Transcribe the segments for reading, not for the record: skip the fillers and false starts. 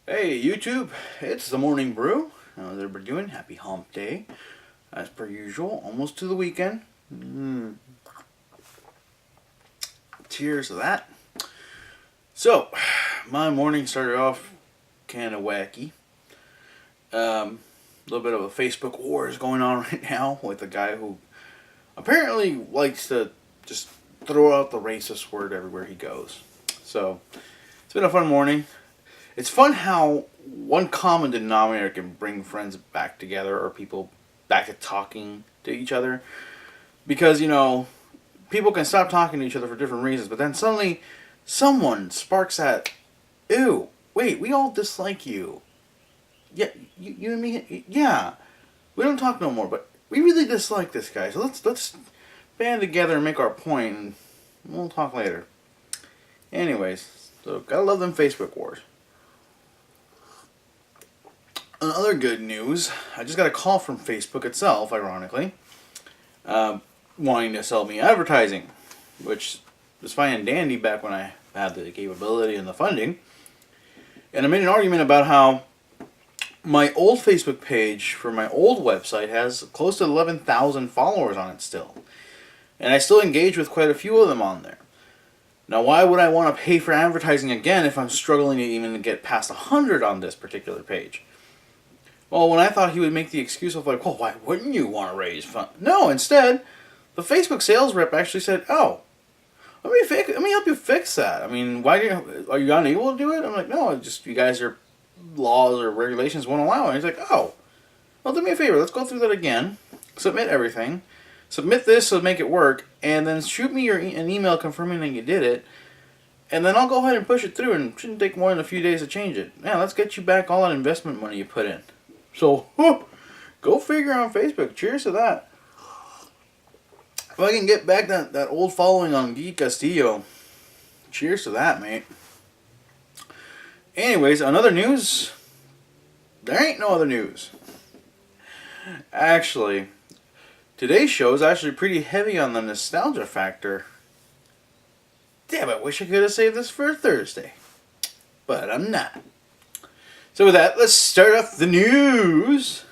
Hey YouTube, it's the Morning Brew. How's everybody doing? Happy hump day. As per usual, almost to the weekend. Cheers to that. So, my morning started off kind of wacky. A little bit of a Facebook war is going on right now with a guy who apparently likes to just throw out the racist word everywhere he goes. So, it's been a fun morning. It's fun how one common denominator can bring friends back together or people back to talking to each other. Because, people can stop talking to each other for different reasons, but then suddenly someone sparks that, ew, wait, we all dislike you. Yeah, you and me, yeah, we don't talk no more, but we really dislike this guy, so let's band together and make our point, and we'll talk later. Anyways, so gotta love them Facebook wars. On other good news, I just got a call from Facebook itself, ironically, wanting to sell me advertising, which was fine and dandy back when I had the capability and the funding. And I made an argument about how my old Facebook page for my old website has close to 11,000 followers on it still. And I still engage with quite a few of them on there. Now, why would I want to pay for advertising again if I'm struggling to even get past 100 on this particular page? Well, when I thought he would make the excuse of like, well, why wouldn't you want to raise funds? No, instead, the Facebook sales rep actually said, oh, let me help you fix that. I mean, are you unable to do it? I'm like, no, it's just you guys are laws or regulations won't allow it. And he's like, oh, well, do me a favor. Let's go through that again. Submit everything. Submit this to make it work, and then shoot me an email confirming that you did it. And then I'll go ahead and push it through, and it shouldn't take more than a few days to change it. Yeah, let's get you back all that investment money you put in. So, go figure on Facebook. Cheers to that. If I can get back that old following on Geeky Castillo, cheers to that, mate. Anyways, on other news, there ain't no other news. Actually, today's show is actually pretty heavy on the nostalgia factor. Damn, I wish I could have saved this for Thursday. But I'm not. So with that, let's start off the news.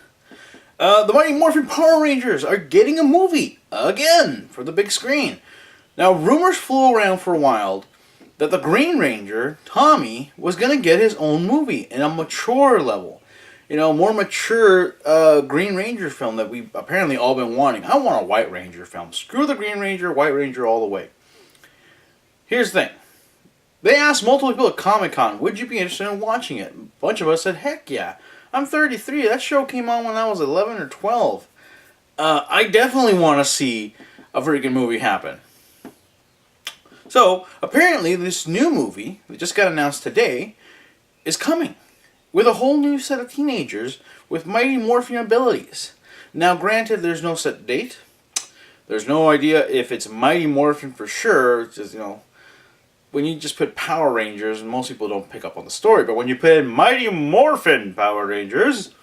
The Mighty Morphin Power Rangers are getting a movie, again, for the big screen. Now, rumors flew around for a while that the Green Ranger, Tommy, was going to get his own movie in a mature level. More mature Green Ranger film that we've apparently all been wanting. I want a White Ranger film. Screw the Green Ranger, White Ranger all the way. Here's the thing. They asked multiple people at Comic-Con, would you be interested in watching it? A bunch of us said, heck yeah. I'm 33. That show came on when I was 11 or 12. I definitely want to see a freaking movie happen. So, apparently this new movie, that just got announced today, is coming. With a whole new set of teenagers with Mighty Morphin abilities. Now, granted, there's no set date. There's no idea if it's Mighty Morphin for sure. It's just, when you just put Power Rangers, and most people don't pick up on the story, but when you put in Mighty Morphin Power Rangers,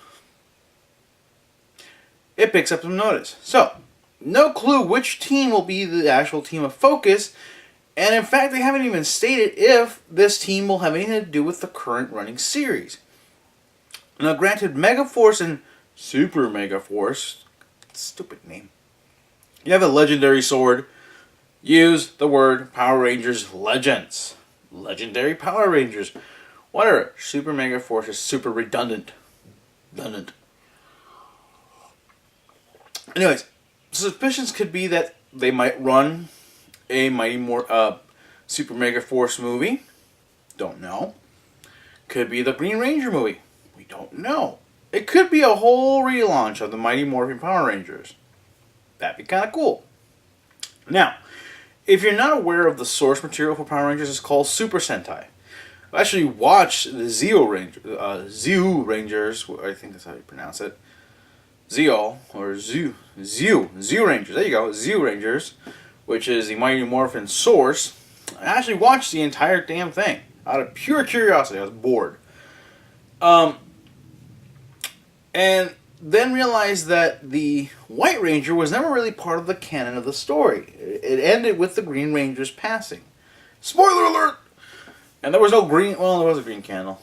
it picks up some notice. So, no clue which team will be the actual team of focus, and in fact, they haven't even stated if this team will have anything to do with the current running series. Now, granted, Megaforce and Super Megaforce, stupid name, you have a legendary sword. Use the word Power Rangers Legends. Legendary Power Rangers. Whatever. Super Mega Force is super redundant. Anyways, suspicions could be that they might run a Super Mega Force movie. Don't know. Could be the Green Ranger movie. We don't know. It could be a whole relaunch of the Mighty Morphin Power Rangers. That'd be kind of cool. Now, if you're not aware of the source material for Power Rangers, it's called Super Sentai. I actually watched the Zeo Rangers, I think that's how you pronounce it. Zeo Rangers, there you go, Zeo Rangers, which is the Mighty Morphin source. I actually watched the entire damn thing, out of pure curiosity. I was bored. And then realized that the White Ranger was never really part of the canon of the story. It ended with the Green Ranger's passing. Spoiler alert! And there was no green... Well, there was a green candle.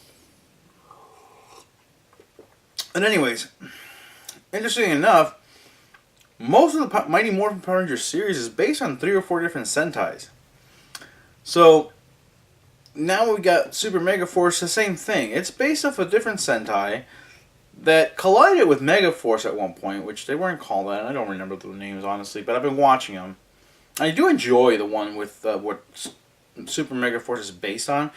And anyways, interesting enough, most of the Mighty Morphin Power Rangers series is based on 3 or 4 different Sentais. So, now we got Super Mega Force, the same thing. It's based off a different Sentai that collided with Mega Force at one point, which they weren't called that. I don't remember the names, honestly, but I've been watching them. I do enjoy the one with what Super Mega Force is based on,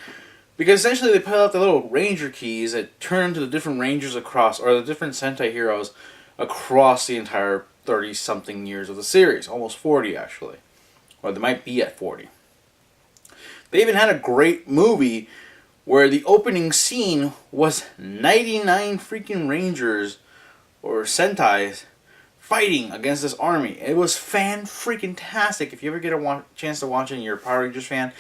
because essentially they put out the little Ranger keys that turn into the different Rangers across, or the different Sentai heroes across the entire 30-something years of the series. Almost 40, actually. Or they might be at 40. They even had a great movie where the opening scene was 99 freaking Rangers, or Sentais, fighting against this army. It was fan-freaking-tastic. If you ever get a chance to watch it and you're a Power Rangers fan,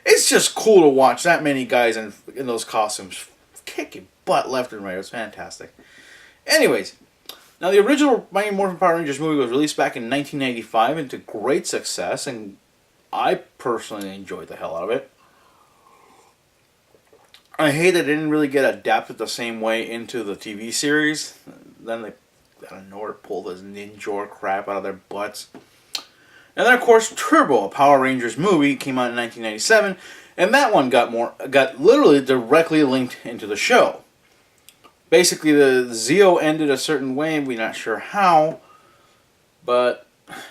it's just cool to watch that many guys in those costumes kicking butt left and right. It was fantastic. Anyways, now the original Mighty Morphin Power Rangers movie was released back in 1995 and to great success, and I personally enjoyed the hell out of it. I hate that it didn't really get adapted the same way into the TV series. Then they out of nowhere pull this ninja crap out of their butts. And then of course Turbo, a Power Rangers movie, came out in 1997, and that one got literally directly linked into the show. Basically the Zeo ended a certain way, we're not sure how, but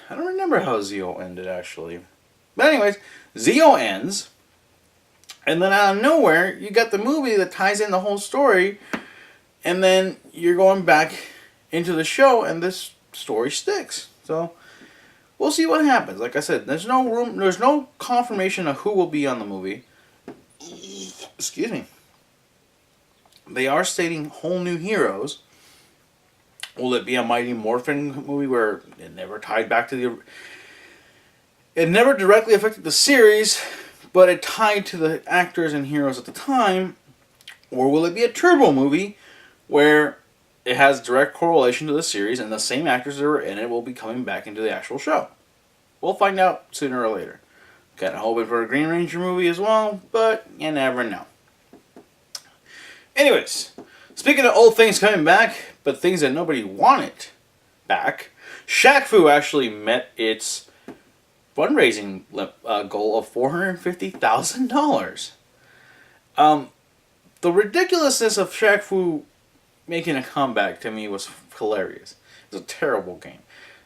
I don't remember how Zeo ended actually. But anyways, Zeo ends, and then out of nowhere you got the movie that ties in the whole story, and then you're going back into the show, and this story sticks. So we'll see what happens. Like I said, there's no confirmation of who will be on the movie. Excuse me. They are stating whole new heroes. Will it be a Mighty Morphin movie where it never tied back to the... It never directly affected the series, but it tied to the actors and heroes at the time? Or will it be a Turbo movie where it has direct correlation to the series and the same actors that were in it will be coming back into the actual show? We'll find out sooner or later. Kind of hoping for a Green Ranger movie as well, but you never know. Anyways, speaking of old things coming back, but things that nobody wanted back, Shaq-Fu actually met its fundraising goal of $450,000. The ridiculousness of Shaq-Fu making a comeback to me was hilarious. It was a terrible game.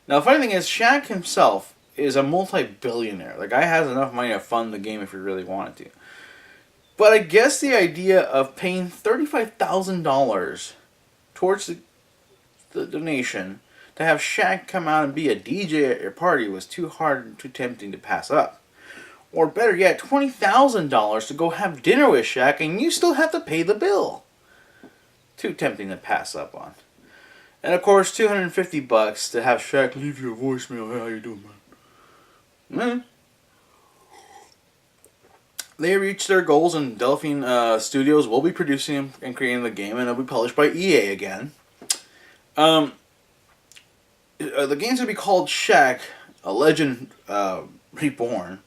Now, the funny thing is, Shaq himself is a multi-billionaire. The guy has enough money to fund the game if he really wanted to. But I guess the idea of paying $35,000 towards the donation to have Shaq come out and be a DJ at your party was too hard and too tempting to pass up. Or better yet, $20,000 to go have dinner with Shaq and you still have to pay the bill. Too tempting to pass up on. And of course, $250 to have Shaq leave you a voicemail. Hey, how you doing, man? They reached their goals, and Delphine Studios will be producing and creating the game, and it'll be published by EA again. The game's going to be called Shaq, A Legend Reborn.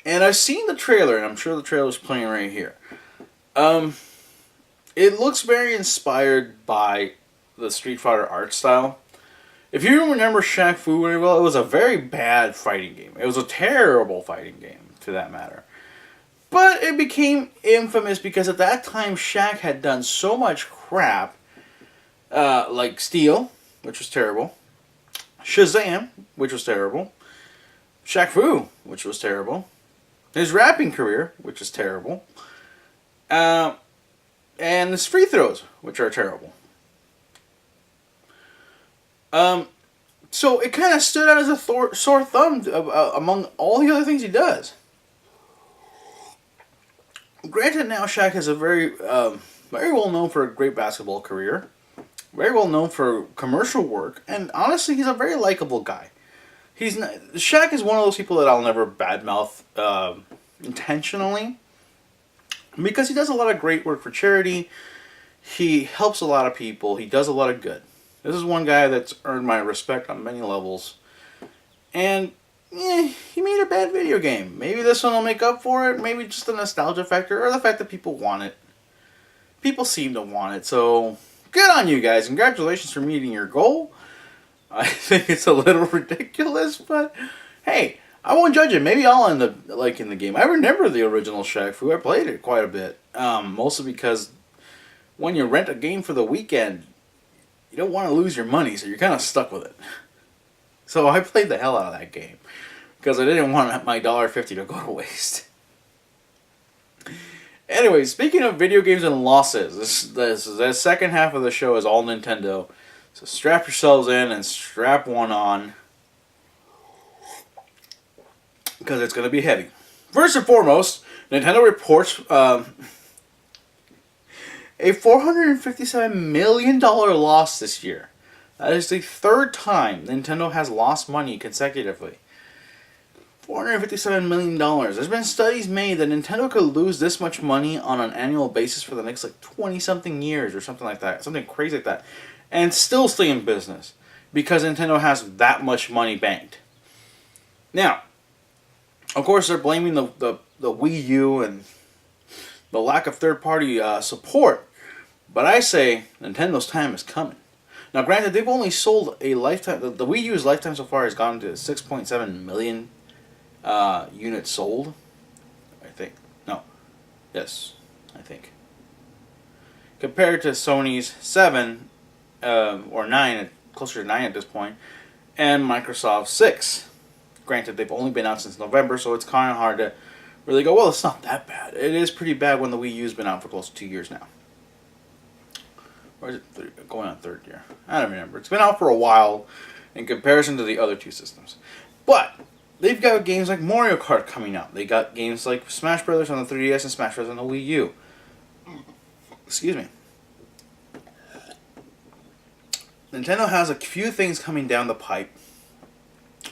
And I've seen the trailer, and I'm sure the trailer's playing right here. It looks very inspired by the Street Fighter art style. If you remember Shaq-Fu very well, it was a very bad fighting game. It was a terrible fighting game, to that matter. But it became infamous because at that time Shaq had done so much crap, like Steel, which was terrible, Shazam, which was terrible, Shaq-Fu, which was terrible, his rapping career, which is terrible, and his free throws, which are terrible. So it kind of stood out as a sore thumb among all the other things he does. Granted, now Shaq is a very well known for a great basketball career, very well known for commercial work, and honestly, he's a very likable guy. Shaq is one of those people that I'll never badmouth intentionally, because he does a lot of great work for charity. He helps a lot of people. He does a lot of good. This is one guy that's earned my respect on many levels. And he made a bad video game. Maybe this one will make up for it. Maybe just the nostalgia factor or the fact that people want it. People seem to want it, so good on you guys. Congratulations for meeting your goal. I think it's a little ridiculous, but hey, I won't judge it. Maybe I'll end up liking the game. I remember the original Shaq-Fu. I played it quite a bit. Mostly because when you rent a game for the weekend, you don't want to lose your money, so you're kind of stuck with it. So I played the hell out of that game because I didn't want my $1.50 to go to waste. Anyway, speaking of video games and losses, the second half of the show is all Nintendo. So strap yourselves in and strap one on, because it's going to be heavy. First and foremost, Nintendo reports a $457 million loss this year. That is the third time Nintendo has lost money consecutively. $457 million. There's been studies made that Nintendo could lose this much money on an annual basis for the next 20-something years or something like that. Something crazy like that. And still stay in business. Because Nintendo has that much money banked. Now, of course they're blaming the Wii U and the lack of third-party support. But I say Nintendo's time is coming. Now granted, they've only sold a lifetime... The Wii U's lifetime so far has gone to 6.7 million units sold, I think. No. Yes, I think. Compared to Sony's 7, or 9, closer to 9 at this point, and Microsoft's 6. Granted, they've only been out since November, so it's kind of hard to really go, well, it's not that bad. It is pretty bad when the Wii U's been out for close to 2 years now. Or is it going on third year? I don't remember. It's been out for a while in comparison to the other two systems. But they've got games like Mario Kart coming out. They got games like Smash Brothers on the 3DS and Smash Brothers on the Wii U. Excuse me. Nintendo has a few things coming down the pipe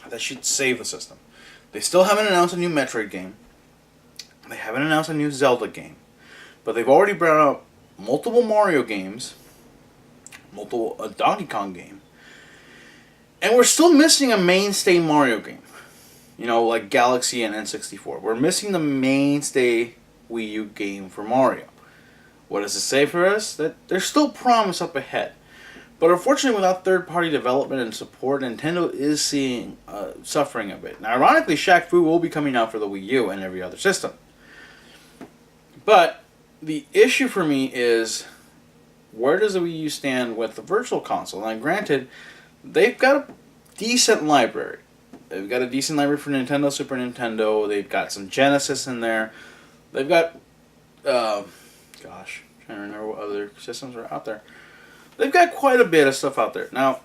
that should save the system. They still haven't announced a new Metroid game. They haven't announced a new Zelda game. But they've already brought out multiple Mario games, multiple Donkey Kong game. And we're still missing a mainstay Mario game. You know, like Galaxy and N64. We're missing the mainstay Wii U game for Mario. What does it say for us? That there's still promise up ahead. But unfortunately, without third-party development and support, Nintendo is suffering a bit. Now, ironically, Shaq-Fu will be coming out for the Wii U and every other system. But the issue for me is, where does the Wii U stand with the Virtual Console? Now, granted, they've got a decent library. They've got a decent library for Nintendo, Super Nintendo. They've got some Genesis in there. They've got, trying to remember what other systems are out there. They've got quite a bit of stuff out there. Now,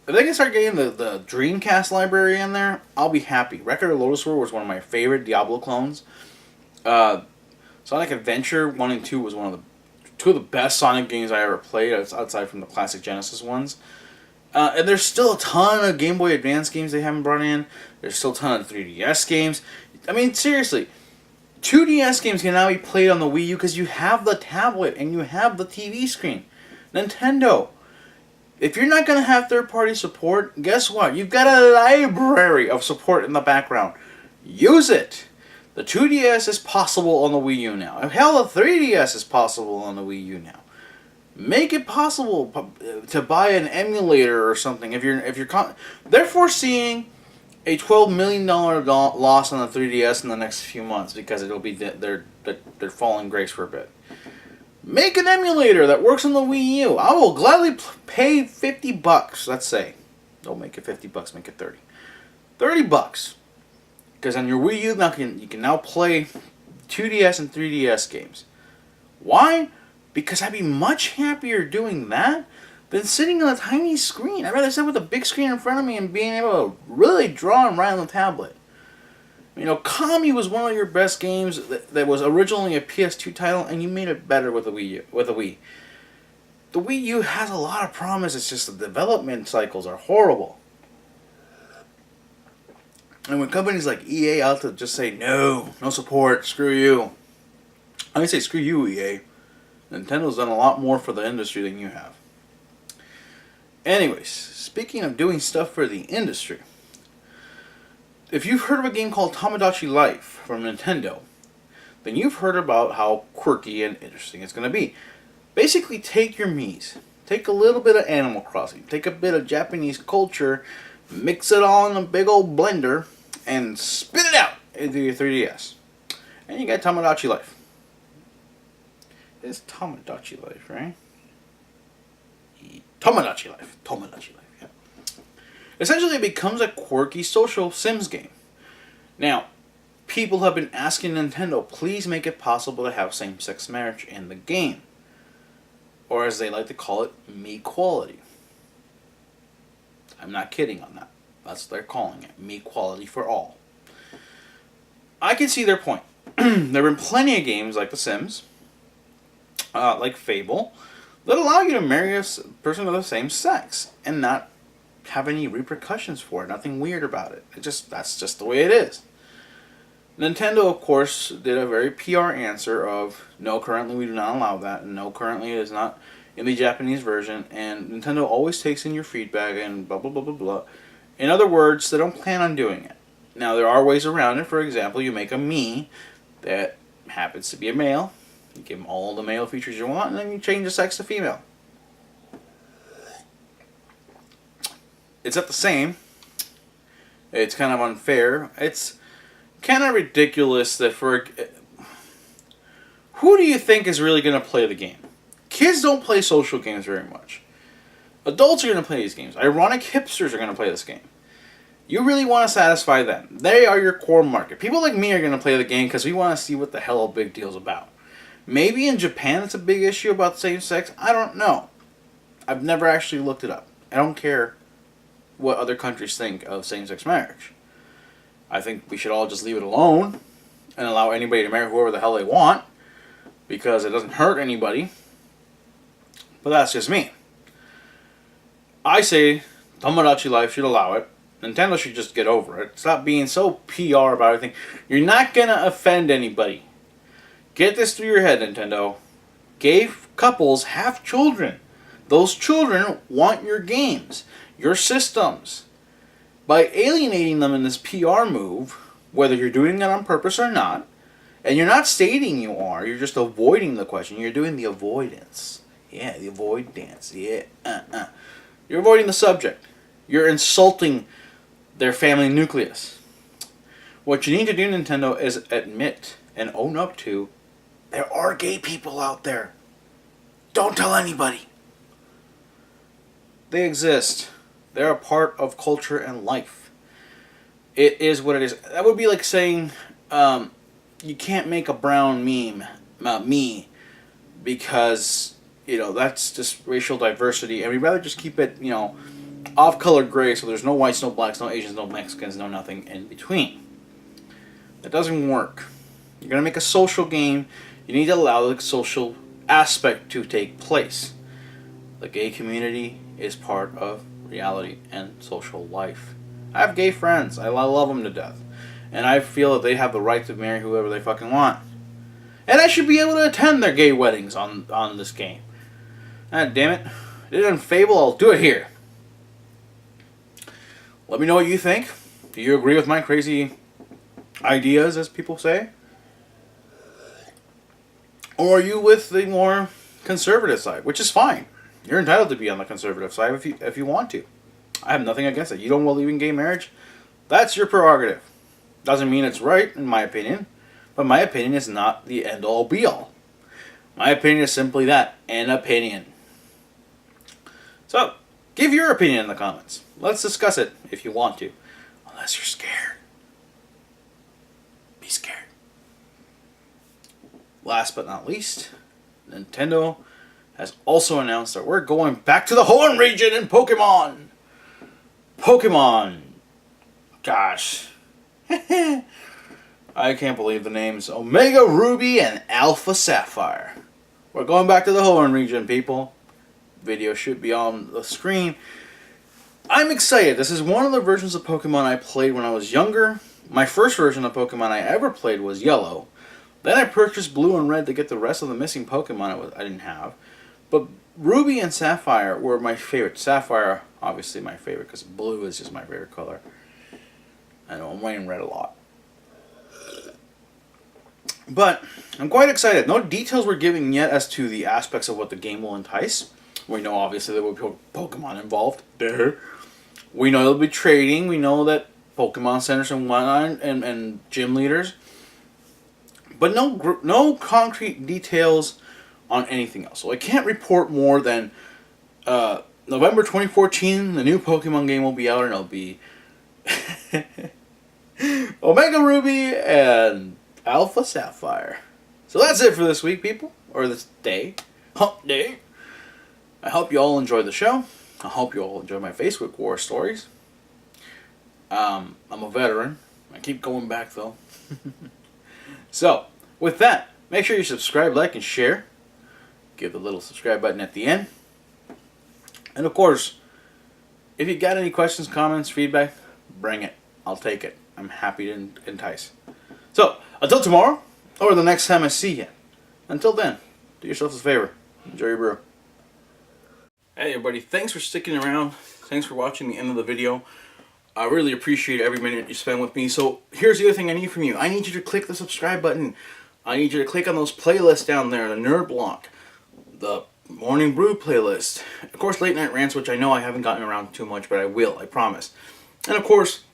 if they can start getting the Dreamcast library in there, I'll be happy. Record of Lodoss War was one of my favorite Diablo clones. Sonic Adventure 1 and 2 was one of the two of the best Sonic games I ever played, outside from the classic Genesis ones. And there's still a ton of Game Boy Advance games they haven't brought in. There's still a ton of 3DS games. I mean, seriously, 2DS games can now be played on the Wii U because you have the tablet and you have the TV screen. Nintendo, if you're not going to have third-party support, guess what? You've got a library of support in the background. Use it. The 2DS is possible on the Wii U now. Hell, the 3DS is possible on the Wii U now. Make it possible to buy an emulator or something. They're foreseeing a $12 million loss on the 3DS in the next few months because it'll be their falling grace for a bit. Make an emulator that works on the Wii U. I will gladly pay $50. Let's say, don't make it $50. Make it $30. $30. Because on your Wii U, you can now play 2DS and 3DS games. Why? Because I'd be much happier doing that than sitting on a tiny screen. I'd rather sit with a big screen in front of me and being able to really draw and write on the tablet. You know, Kami was one of your best games that was originally a PS2 title, and you made it better with the Wii U, with the Wii. The Wii U has a lot of promise. It's just the development cycles are horrible. And when companies like EA out to just say no support, screw you. I say screw you, EA. Nintendo's done a lot more for the industry than you have. Anyways, speaking of doing stuff for the industry, if you've heard of a game called Tamagotchi Life from Nintendo, then you've heard about how quirky and interesting it's going to be. Basically, take your Miis, Take a little bit of Animal Crossing, take a bit of Japanese culture, mix it all in a big old blender, and spit it out into your 3DS. And you got Tomodachi Life. It's Tomodachi Life, right? Tomodachi Life. Tomodachi Life, yeah. Essentially, it becomes a quirky social Sims game. Now, people have been asking Nintendo, please make it possible to have same-sex marriage in the game. Or as they like to call it, me-quality. I'm not kidding on that. That's what they're calling it. Me-quality for all. I can see their point. There have been plenty of games like The Sims, like Fable, that allow you to marry a person of the same sex and not have any repercussions for it. Nothing weird about it. That's just the way it is. Nintendo, of course, did a very PR answer of, no, currently we do not allow that, and no, currently it is not in the Japanese version, and Nintendo always takes in your feedback and blah, blah, blah, blah, blah. In other words, they don't plan on doing it. Now, there are ways around it. For example, you make a Mii that happens to be a male. You give them all the male features you want, and then you change the sex to female. It's not the same. It's kind of unfair. It's kind of ridiculous that for... Who do you think is really going to play the game? Kids don't play social games very much. Adults are going to play these games. Ironic hipsters are going to play this game. You really want to satisfy them. They are your core market. People like me are going to play the game because we want to see what the hell a big deal's about. Maybe in Japan it's a big issue about same-sex. I don't know. I've never actually looked it up. I don't care what other countries think of same-sex marriage. I think we should all just leave it alone and allow anybody to marry whoever the hell they want because it doesn't hurt anybody. But that's just me. I say Tomodachi Life should allow it. Nintendo should just get over it. Stop being so PR about everything. You're not going to offend anybody. Get this through your head, Nintendo. Gay couples have children. Those children want your games, your systems. By alienating them in this PR move, whether you're doing it on purpose or not, and you're not stating you are, you're just avoiding the question. You're doing the avoidance. Yeah, the avoid dance. Yeah, You're avoiding the subject. You're insulting their family nucleus. What you need to do, Nintendo, is admit and own up to there are gay people out there. Don't tell anybody. They exist. They're a part of culture and life. It is what it is. That would be like saying you can't make a brown meme about me because, that's just racial diversity. And we'd rather just keep it, off-color gray so there's no whites, no blacks, no Asians, no Mexicans, no nothing in between. That doesn't work. You're going to make a social game. You need to allow the social aspect to take place. The gay community is part of reality and social life. I have gay friends. I love them to death. And I feel that they have the right to marry whoever they fucking want. And I should be able to attend their gay weddings on this game. God damn it. I did it on Fable, I'll do it here. Let me know what you think. Do you agree with my crazy ideas, as people say? Or are you with the more conservative side, which is fine. You're entitled to be on the conservative side if you want to. I have nothing against it. You don't believe in gay marriage? That's your prerogative. Doesn't mean it's right, in my opinion. But my opinion is not the end-all, be-all. My opinion is simply that, an opinion. So, give your opinion in the comments. Let's discuss it if you want to. Unless you're scared. Be scared. Last but not least, Nintendo has also announced that we're going back to the Hoenn region in Pokemon. Pokemon. Gosh. I can't believe the names. Omega Ruby and Alpha Sapphire. We're going back to the Hoenn region, people. Video should be on the screen. I'm excited. This is one of the versions of Pokemon I played when I was younger. My first version of Pokemon I ever played was Yellow. Then I purchased Blue and Red to get the rest of the missing Pokemon I didn't have. But Ruby and Sapphire were my favorite. Sapphire, obviously my favorite, because blue is just my favorite color. I know I'm wearing red a lot. But I'm quite excited. No details were given yet as to the aspects of what the game will entice. We know obviously there will be Pokemon involved. There. We know there'll be trading. We know that Pokemon centers and whatnot, and gym leaders. But no concrete details on anything else. So I can't report more than November 2014. The new Pokemon game will be out, and it'll be Omega Ruby and Alpha Sapphire. So that's it for this week, people, or this day, hump day. I hope you all enjoy the show. I hope you all enjoy my Facebook war stories. I'm a veteran. I keep going back though. So, with that, make sure you subscribe, like, and share. Give the little subscribe button at the end. And of course, if you got any questions, comments, feedback, bring it. I'll take it. I'm happy to entice. So, until tomorrow, or the next time I see you. Until then, do yourself a favor. Enjoy your brew. Hey everybody, thanks for sticking around. Thanks for watching the end of the video. I really appreciate every minute you spend with me. So here's the other thing I need from you. I need you to click the subscribe button. I need you to click on those playlists down there, the Nerd Block, the Morning Brew playlist, of course Late Night Rants, which I know I haven't gotten around too much, but I will, I promise. And of course,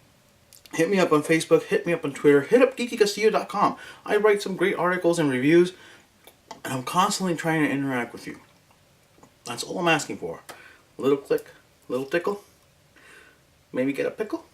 hit me up on Facebook, hit me up on Twitter, hit up geekycastillo.com. I write some great articles and reviews, and I'm constantly trying to interact with you. That's all I'm asking for. A little click, a little tickle, maybe get a pickle.